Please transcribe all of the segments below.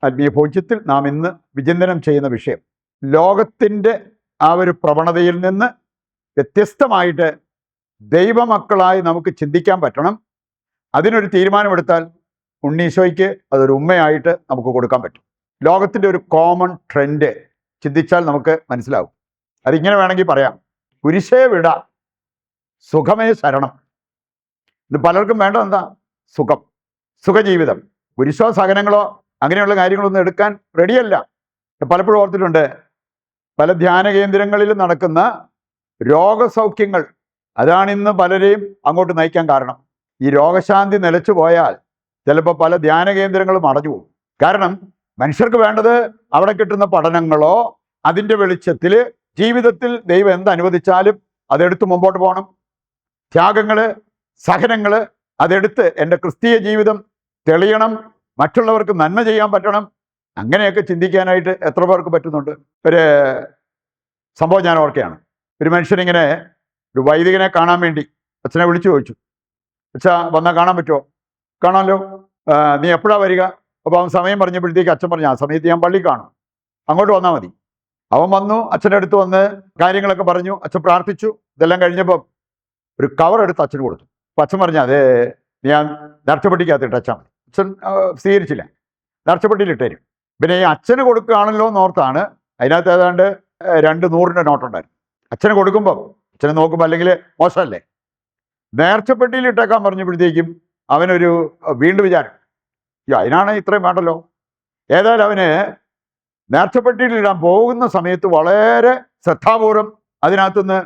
ആത്മീയ ഭോജ്യത്തിൽ നാം ഇന്ന് വിചിന്തനം ചെയ്യുന്ന വിഷയം, ലോകത്തിൻ്റെ ആ ഒരു പ്രവണതയിൽ നിന്ന് വ്യത്യസ്തമായിട്ട് ദൈവമക്കളായി നമുക്ക് ചിന്തിക്കാൻ പറ്റണം. അതിനൊരു തീരുമാനമെടുത്താൽ ഉണ്ണീശോയ്ക്ക് അതൊരു ഉമ്മയായിട്ട് നമുക്ക് കൊടുക്കാൻ പറ്റും. ലോകത്തിൻ്റെ ഒരു കോമൺ ട്രെൻഡ് ചിന്തിച്ചാൽ നമുക്ക് മനസ്സിലാവും. അതിങ്ങനെ വേണമെങ്കിൽ പറയാം, കുരിശേ വിട, സുഖമേ ശരണം. ഇത് പലർക്കും വേണ്ടത് എന്താ? സുഖം, സുഖജീവിതം. കുരിശോ സഹനങ്ങളോ അങ്ങനെയുള്ള കാര്യങ്ങളൊന്നും എടുക്കാൻ റെഡിയല്ല. പലപ്പോഴും ഓർത്തിട്ടുണ്ട്, പല ധ്യാന കേന്ദ്രങ്ങളിൽ നടക്കുന്ന രോഗസൗഖ്യങ്ങൾ, അതാണ് ഇന്ന് പലരെയും അങ്ങോട്ട് നയിക്കാൻ കാരണം. ഈ രോഗശാന്തി നിലച്ചു പോയാൽ ചിലപ്പോൾ പല ധ്യാന കേന്ദ്രങ്ങളും അടഞ്ഞു പോകും. കാരണം മനുഷ്യർക്ക് വേണ്ടത് അവിടെ കിട്ടുന്ന പഠനങ്ങളോ അതിൻ്റെ വെളിച്ചത്തിൽ ജീവിതത്തിൽ ദൈവം എന്തനുവദിച്ചാലും അതെടുത്ത് മുമ്പോട്ട് പോകണം. ത്യാഗങ്ങൾ, സഹനങ്ങൾ അതെടുത്ത് എൻ്റെ ക്രിസ്തീയ ജീവിതം തെളിയണം, മറ്റുള്ളവർക്ക് നന്മ ചെയ്യാൻ പറ്റണം. അങ്ങനെയൊക്കെ ചിന്തിക്കാനായിട്ട് എത്ര പേർക്ക് പറ്റുന്നുണ്ട്? ഒരു സംഭവം ഞാൻ ഓർക്കുകയാണ്. ഒരു മനുഷ്യനിങ്ങനെ ഒരു വൈദികനെ കാണാൻ വേണ്ടി അച്ഛനെ വിളിച്ചു ചോദിച്ചു, അച്ഛാ വന്നാൽ കാണാൻ പറ്റുമോ? കാണാമല്ലോ, നീ എപ്പോഴാണ് വരിക? അപ്പോൾ അവൻ സമയം പറഞ്ഞപ്പോഴത്തേക്ക് അച്ഛൻ പറഞ്ഞു, ആ സമയത്ത് ഞാൻ പള്ളി കാണും, അങ്ങോട്ട് വന്നാൽ മതി. അവൻ വന്നു, അച്ഛൻ്റെ അടുത്ത് വന്ന് കാര്യങ്ങളൊക്കെ പറഞ്ഞു. അച്ഛൻ പ്രാർത്ഥിച്ചു. ഇതെല്ലാം കഴിഞ്ഞപ്പോൾ ഒരു കവർ എടുത്ത് അച്ഛന് കൊടുത്തു. അപ്പം അച്ഛൻ പറഞ്ഞു, അതെ ഞാൻ നേർച്ചപ്പെട്ടിക്കകത്തിട്ട് അച്ഛൻ മതി. അച്ഛൻ സ്വീകരിച്ചില്ല, നേർച്ചപ്പെട്ടിയിലിട്ടേരും. പിന്നെ ഈ അച്ഛന് കൊടുക്കുകയാണല്ലോ എന്നോർത്താണ് അതിനകത്ത് ഏതാണ്ട് 2 100-ൻ്റെ നോട്ടുണ്ടായിരുന്നു. അച്ഛന് കൊടുക്കുമ്പോൾ അച്ഛനെ നോക്കുമ്പോൾ അല്ലെങ്കിൽ മോശമല്ലേ, നേർച്ചപ്പെട്ടിയിൽ ഇട്ടേക്കാൻ പറഞ്ഞപ്പോഴത്തേക്കും അവനൊരു വീണ്ടും വിചാരം, അതിനാണ് ഇത്രയും വേണ്ടല്ലോ. ഏതായാലും അവന് നേർച്ചപ്പെട്ടിയിൽ ഇടാൻ പോകുന്ന സമയത്ത് വളരെ ശ്രദ്ധാപൂർവം അതിനകത്തുനിന്ന്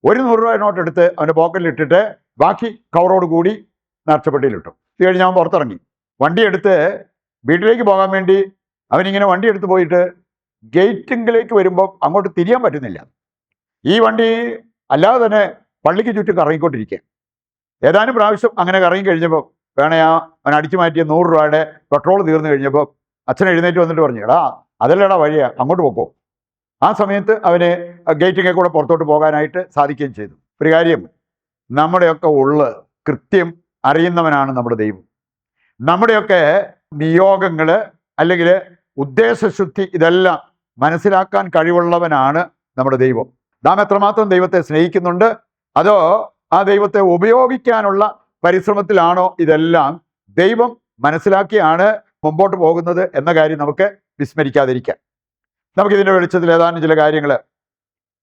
100 രൂപ നോട്ട് എടുത്ത് അവൻ്റെ പോക്കറ്റിൽ ഇട്ടിട്ട് ബാക്കി കവറോട് കൂടി നേർച്ചപ്പെട്ടിയിലിട്ടു. ഇത് കഴിഞ്ഞ് അവൻ പുറത്തിറങ്ങി. വണ്ടി എടുത്ത് വീട്ടിലേക്ക് പോകാൻ വേണ്ടി അവനിങ്ങനെ വണ്ടി എടുത്ത് പോയിട്ട് ഗേറ്റിങ്കിലേക്ക് വരുമ്പോൾ അങ്ങോട്ട് തിരിയാൻ പറ്റുന്നില്ല. ഈ വണ്ടി അല്ലാതെ തന്നെ പള്ളിക്ക് ചുറ്റും കറങ്ങിക്കൊണ്ടിരിക്കുക. ഏതാനും പ്രാവശ്യം അങ്ങനെ കറങ്ങി കഴിഞ്ഞപ്പോൾ അവൻ അടിച്ചു മാറ്റിയ 100 രൂപയുടെ പെട്രോൾ തീർന്നു കഴിഞ്ഞപ്പോൾ അച്ഛൻ എഴുന്നേറ്റ് വന്നിട്ട് പറഞ്ഞു, എടാ അതല്ലടാ വഴിയാ, അങ്ങോട്ട് പോക്കോ. ആ സമയത്ത് അവന് ഗേറ്റിങ്ങെ കൂടെ പുറത്തോട്ട് പോകാനായിട്ട് സാധിക്കുകയും ചെയ്തു. ഒരു കാര്യം, നമ്മുടെയൊക്കെ ഉള്ള് കൃത്യം അറിയുന്നവനാണ് നമ്മുടെ ദൈവം. നമ്മുടെയൊക്കെ നിയോഗങ്ങൾ അല്ലെങ്കിൽ ഉദ്ദേശശുദ്ധി ഇതെല്ലാം മനസ്സിലാക്കാൻ കഴിവുള്ളവനാണ് നമ്മുടെ ദൈവം. നാം എത്രമാത്രം ദൈവത്തെ സ്നേഹിക്കുന്നുണ്ട്, അതോ ആ ദൈവത്തെ ഉപയോഗിക്കാനുള്ള പരിശ്രമത്തിലാണോ, ഇതെല്ലാം ദൈവം മനസ്സിലാക്കിയാണ് മുമ്പോട്ട് പോകുന്നത് എന്ന കാര്യം നമുക്ക് വിസ്മരിക്കാതിരിക്കാം. നമുക്കിതിൻ്റെ വെളിച്ചത്തിൽ ഏതാനും ചില കാര്യങ്ങൾ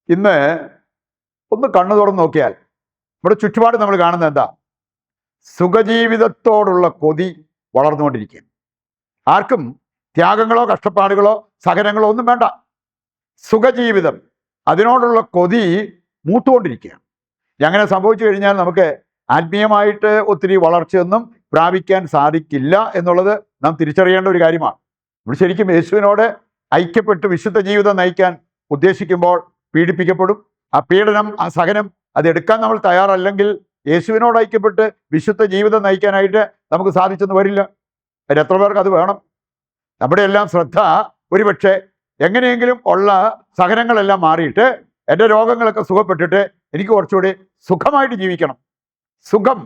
ഇന്ന് ഒന്ന് കണ്ണു തുറന്ന് നോക്കിയാൽ നമ്മുടെ ചുറ്റുപാട് നമ്മൾ കാണുന്നത് എന്താ? സുഖജീവിതത്തോടുള്ള കൊതി വളർന്നുകൊണ്ടിരിക്കുക. ആർക്കും ത്യാഗങ്ങളോ കഷ്ടപ്പാടുകളോ സഹനങ്ങളോ ഒന്നും വേണ്ട. സുഖജീവിതം, അതിനോടുള്ള കൊതി മൂത്തുകൊണ്ടിരിക്കുകയാണ്. അങ്ങനെ സംഭവിച്ചു കഴിഞ്ഞാൽ നമുക്ക് ആത്മീയമായിട്ട് ഒത്തിരി വളർച്ചയൊന്നും പ്രാപിക്കാൻ സാധിക്കില്ല എന്നുള്ളത് നാം തിരിച്ചറിയേണ്ട ഒരു കാര്യമാണ്. നമ്മൾ ശരിക്കും യേശുവിനോട് ഐക്യപ്പെട്ട് വിശുദ്ധ ജീവിതം നയിക്കാൻ ഉദ്ദേശിക്കുമ്പോൾ പീഡിപ്പിക്കപ്പെടും. ആ പീഡനം, ആ സഹനം അതെടുക്കാൻ നമ്മൾ തയ്യാറല്ലെങ്കിൽ യേശുവിനോട് ഐക്യപ്പെട്ട് വിശുദ്ധ ജീവിതം നയിക്കാനായിട്ട് നമുക്ക് സാധിച്ചെന്ന് വരില്ല. അതിന് എത്ര പേർക്ക് അത് വേണം? നമ്മുടെ എല്ലാം ശ്രദ്ധ ഒരുപക്ഷെ എങ്ങനെയെങ്കിലും ഉള്ള സഹനങ്ങളെല്ലാം മാറിയിട്ട് എൻ്റെ രോഗങ്ങളൊക്കെ സുഖപ്പെട്ടിട്ട് എനിക്ക് കുറച്ചുകൂടി സുഖമായിട്ട് ജീവിക്കണം. സുഖം,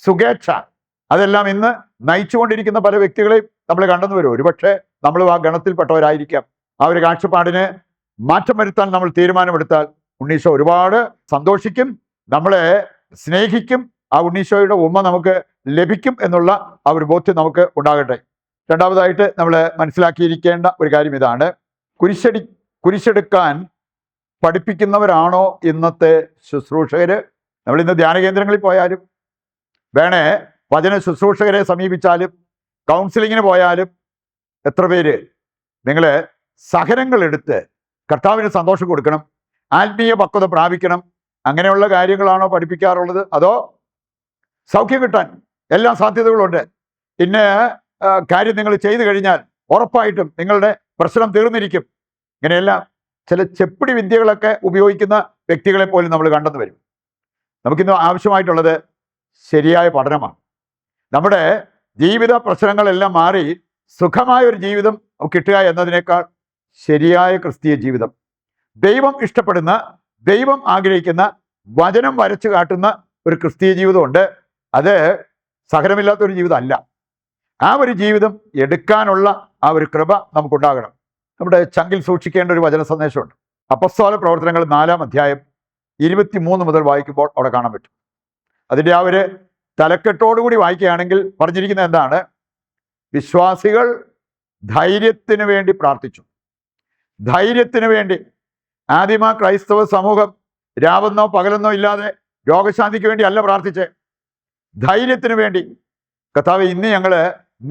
സുഖേച്ഛ, അതെല്ലാം ഇന്ന് നയിച്ചുകൊണ്ടിരിക്കുന്ന പല വ്യക്തികളെയും നമ്മൾ കണ്ടെന്ന് വരും. ഒരുപക്ഷെ നമ്മൾ ആ ഗണത്തിൽപ്പെട്ടവരായിരിക്കാം. ആ ഒരു കാഴ്ചപ്പാടിന് മാറ്റം വരുത്താൻ നമ്മൾ തീരുമാനമെടുത്താൽ ഉണ്ണീശോ ഒരുപാട് സന്തോഷിക്കും, നമ്മളെ സ്നേഹിക്കും. ആ ഉണ്ണീശോയുടെ ഉമ്മ നമുക്ക് ലഭിക്കും എന്നുള്ള ആ ഒരു ബോധ്യം നമുക്ക് ഉണ്ടാകട്ടെ. രണ്ടാമതായിട്ട് നമ്മൾ മനസ്സിലാക്കിയിരിക്കേണ്ട ഒരു കാര്യം ഇതാണ്, കുരിശെടുക്കാൻ പഠിപ്പിക്കുന്നവരാണോ ഇന്നത്തെ ശുശ്രൂഷകർ? നമ്മളിന്ന് ധ്യാന കേന്ദ്രങ്ങളിൽ പോയാലും വേണേ വചന ശുശ്രൂഷകരെ സമീപിച്ചാലും കൗൺസിലിങ്ങിന് പോയാലും എത്ര പേര് നിങ്ങൾ സഹനങ്ങൾ എടുത്ത് കർത്താവിന് സന്തോഷം കൊടുക്കണം, ആത്മീയ പക്വത പ്രാപിക്കണം, അങ്ങനെയുള്ള കാര്യങ്ങളാണോ പഠിപ്പിക്കാറുള്ളത്? അതോ സൗഖ്യം കിട്ടാൻ എല്ലാ സാധ്യതകളുണ്ട്, ഇന്ന കാര്യം നിങ്ങൾ ചെയ്തു കഴിഞ്ഞാൽ ഉറപ്പായിട്ടും നിങ്ങളുടെ പ്രശ്നം തീർന്നിരിക്കും, ഇങ്ങനെയെല്ലാം ചില ചെപ്പിടി വിദ്യകളൊക്കെ ഉപയോഗിക്കുന്ന വ്യക്തികളെ പോലും നമ്മൾ കണ്ടെന്ന് വരും. നമുക്കിന്ന് ആവശ്യമായിട്ടുള്ളത് ശരിയായ പഠനമാണ്. നമ്മുടെ ജീവിത പ്രശ്നങ്ങളെല്ലാം മാറി സുഖമായ ഒരു ജീവിതം കിട്ടുക എന്നതിനേക്കാൾ ശരിയായ ക്രിസ്തീയ ജീവിതം, ദൈവം ഇഷ്ടപ്പെടുന്ന, ദൈവം ആഗ്രഹിക്കുന്ന, വചനം വരച്ചു കാട്ടുന്ന ഒരു ക്രിസ്തീയ ജീവിതമുണ്ട്. അത് സഹനമില്ലാത്തൊരു ജീവിതമല്ല. ആ ഒരു ജീവിതം എടുക്കാനുള്ള ആ ഒരു കൃപ നമുക്കുണ്ടാകണം. നമ്മുടെ ചങ്കിൽ സൂക്ഷിക്കേണ്ട ഒരു വചന സന്ദേശമുണ്ട്. അപ്പസ്തോല പ്രവർത്തനങ്ങൾ 4-ാം അധ്യായം 23 മുതൽ വായിക്കുമ്പോൾ അവിടെ കാണാൻ പറ്റും. അതിൻ്റെ ആ ഒരു തലക്കെട്ടോടുകൂടി വായിക്കുകയാണെങ്കിൽ പറഞ്ഞിരിക്കുന്നത് എന്താണ്? വിശ്വാസികൾ ധൈര്യത്തിന് വേണ്ടി പ്രാർത്ഥിച്ചു. ധൈര്യത്തിന് വേണ്ടി. ആദിമ ക്രൈസ്തവ സമൂഹം രാവെന്നോ പകലെന്നോ ഇല്ലാതെ രോഗശാന്തിക്ക് വേണ്ടി അല്ല പ്രാർത്ഥിച്ചേ, ധൈര്യത്തിന് വേണ്ടി. കർത്താവേ, ഇന്ന് ഞങ്ങൾ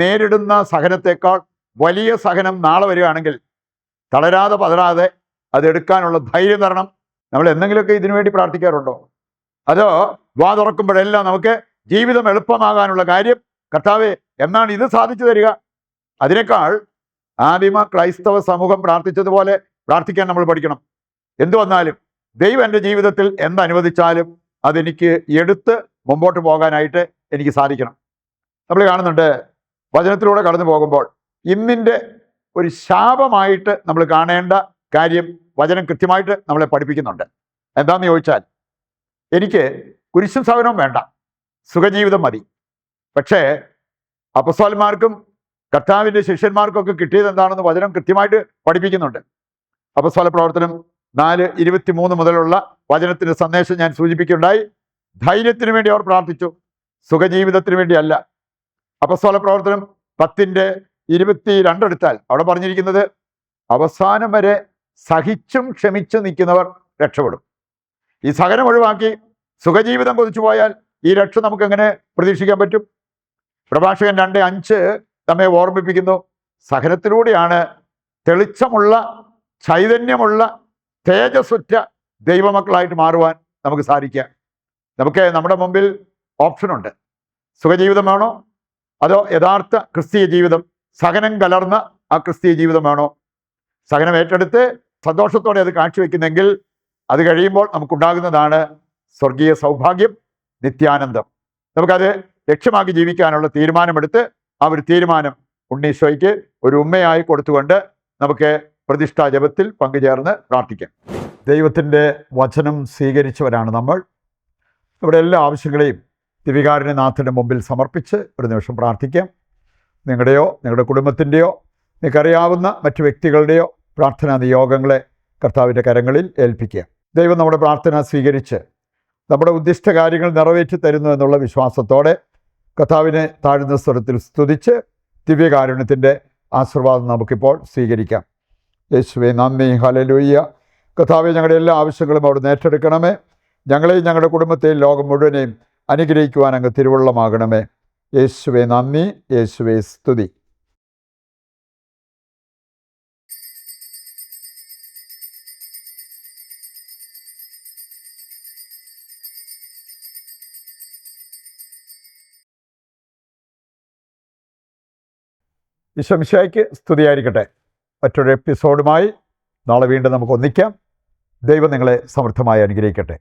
നേരിടുന്ന സഹനത്തെക്കാൾ വലിയ സഹനം നാളെ വരികയാണെങ്കിൽ തളരാതെ പതറാതെ അതെടുക്കാനുള്ള ധൈര്യം തരണം. നമ്മൾ എന്തെങ്കിലുമൊക്കെ ഇതിനു വേണ്ടി പ്രാർത്ഥിക്കാറുണ്ടോ? അതോ വാ തുറക്കുമ്പോഴെല്ലാം നമുക്ക് ജീവിതം എളുപ്പമാകാനുള്ള കാര്യം കർത്താവേ എന്നാണ് ഇത് സാധിച്ചു തരിക? അതിനേക്കാൾ ആദിമ ക്രൈസ്തവ സമൂഹം പ്രാർത്ഥിച്ചതുപോലെ പ്രാർത്ഥിക്കാൻ നമ്മൾ പഠിക്കണം. എന്തു വന്നാലും ദൈവം എൻ്റെ ജീവിതത്തിൽ എന്തനുവദിച്ചാലും അതെനിക്ക് എടുത്ത് മുമ്പോട്ട് പോകാനായിട്ട് എനിക്ക് സാധിക്കണം. നമ്മൾ കാണുന്നുണ്ട് വചനത്തിലൂടെ കടന്നു പോകുമ്പോൾ ഇന്നിൻ്റെ ഒരു ശാപമായിട്ട് നമ്മൾ കാണേണ്ട കാര്യം വചനം കൃത്യമായിട്ട് നമ്മളെ പഠിപ്പിക്കുന്നുണ്ട്. എന്താണെന്ന് ചോദിച്ചാൽ, എനിക്ക് കുരിശും സഹനവും വേണ്ട, സുഖജീവിതം മതി. പക്ഷേ അപ്പസ്തോലന്മാർക്കും കർത്താവിൻ്റെ ശിഷ്യന്മാർക്കൊക്കെ കിട്ടിയത് എന്താണെന്ന് വചനം കൃത്യമായിട്ട് പഠിപ്പിക്കുന്നുണ്ട്. അപ്പസ്തോല പ്രവർത്തനം 4:23 മുതലുള്ള വചനത്തിൻ്റെ സന്ദേശം ഞാൻ സൂചിപ്പിക്കുകയുണ്ടായി. ധൈര്യത്തിന് വേണ്ടി അവർ പ്രാർത്ഥിച്ചു, സുഖജീവിതത്തിന് വേണ്ടിയല്ല. അപ്പസ്തോല പ്രവർത്തനം 10:22 എടുത്താൽ അവിടെ പറഞ്ഞിരിക്കുന്നത് അവസാനം വരെ സഹിച്ചും ക്ഷമിച്ചു നിൽക്കുന്നവർ രക്ഷപ്പെടും. ഈ സഹനം ഒഴിവാക്കി സുഖജീവിതം കൊതിച്ചു പോയാൽ ഈ രക്ഷ നമുക്ക് എങ്ങനെ പ്രതീക്ഷിക്കാൻ പറ്റും? പ്രഭാഷകൻ 2:5 നമ്മെ ഓർമ്മിപ്പിക്കുന്നു, സഹനത്തിലൂടെയാണ് തെളിച്ചമുള്ള, ചൈതന്യമുള്ള, തേജസ്സുറ്റ ദൈവമക്കളായിട്ട് മാറുവാൻ നമുക്ക് സാധിക്കുക. നമുക്ക് നമ്മുടെ മുമ്പിൽ ഓപ്ഷനുണ്ട്. സുഖജീവിതം വേണോ, അതോ യഥാർത്ഥ ക്രിസ്തീയ ജീവിതം, സഹനം കലർന്ന ആ ക്രിസ്തീയ ജീവിതം വേണോ? സഹനം ഏറ്റെടുത്ത് സന്തോഷത്തോടെ അത് കാഴ്ചവെക്കുന്നെങ്കിൽ അത് കഴിയുമ്പോൾ നമുക്കുണ്ടാകുന്നതാണ് സ്വർഗീയ സൗഭാഗ്യം, നിത്യാനന്ദം. നമുക്കത് ലക്ഷ്യമാക്കി ജീവിക്കാനുള്ള തീരുമാനമെടുത്ത് ആ ഒരു തീരുമാനം ഉണ്ണീശോയ്ക്ക് ഒരു ഉമ്മയായി കൊടുത്തുകൊണ്ട് നമുക്ക് പ്രതിഷ്ഠാ ജപത്തിൽ പങ്കുചേർന്ന് പ്രാർത്ഥിക്കാം. ദൈവത്തിൻ്റെ വചനം സ്വീകരിച്ചവരാണ് നമ്മൾ. നമ്മുടെ എല്ലാ ആവശ്യങ്ങളെയും ദിവികാരുണ്യനാഥൻ്റെ മുമ്പിൽ സമർപ്പിച്ച് ഒരു നിമിഷം പ്രാർത്ഥിക്കാം. നിങ്ങളുടെയോ നിങ്ങളുടെ കുടുംബത്തിൻ്റെയോ നിങ്ങൾക്കറിയാവുന്ന മറ്റു വ്യക്തികളുടെയോ പ്രാർത്ഥനാ നിയോഗങ്ങളെ കർത്താവിൻ്റെ കരങ്ങളിൽ ഏൽപ്പിക്കുക. ദൈവം നമ്മുടെ പ്രാർത്ഥന സ്വീകരിച്ച് നമ്മുടെ ഉദ്ദിഷ്ട കാര്യങ്ങൾ നിറവേറ്റി തരുന്നു എന്നുള്ള വിശ്വാസത്തോടെ കർത്താവിനെ താഴ്ന്ന സ്വരത്തിൽ സ്തുതിച്ച് ദിവ്യകാരുണ്യത്തിൻ്റെ ആശീർവാദം നമുക്കിപ്പോൾ സ്വീകരിക്കാം. യേശുവേ നന്ദി, ഹല്ലേലൂയ. കർത്താവെ, ഞങ്ങളുടെ എല്ലാ ആവശ്യങ്ങളും അവിടെ ഏറ്റെടുക്കണമേ. ഞങ്ങളെയും ഞങ്ങളുടെ കുടുംബത്തെയും ലോകം മുഴുവനെയും അനുഗ്രഹിക്കുവാൻ അങ്ങ് തിരുവുള്ളമാകണമേ. യേശുവേ നന്ദി, യേശുവേ സ്തുതി. ഈശോ മിശിഹായ്ക്ക് സ്തുതിയായിരിക്കട്ടെ. മറ്റൊരു എപ്പിസോഡുമായി നാളെ വീണ്ടും നമുക്ക് ഒന്നിക്കാം. ദൈവം നിങ്ങളെ സമൃദ്ധമായി അനുഗ്രഹിക്കട്ടെ.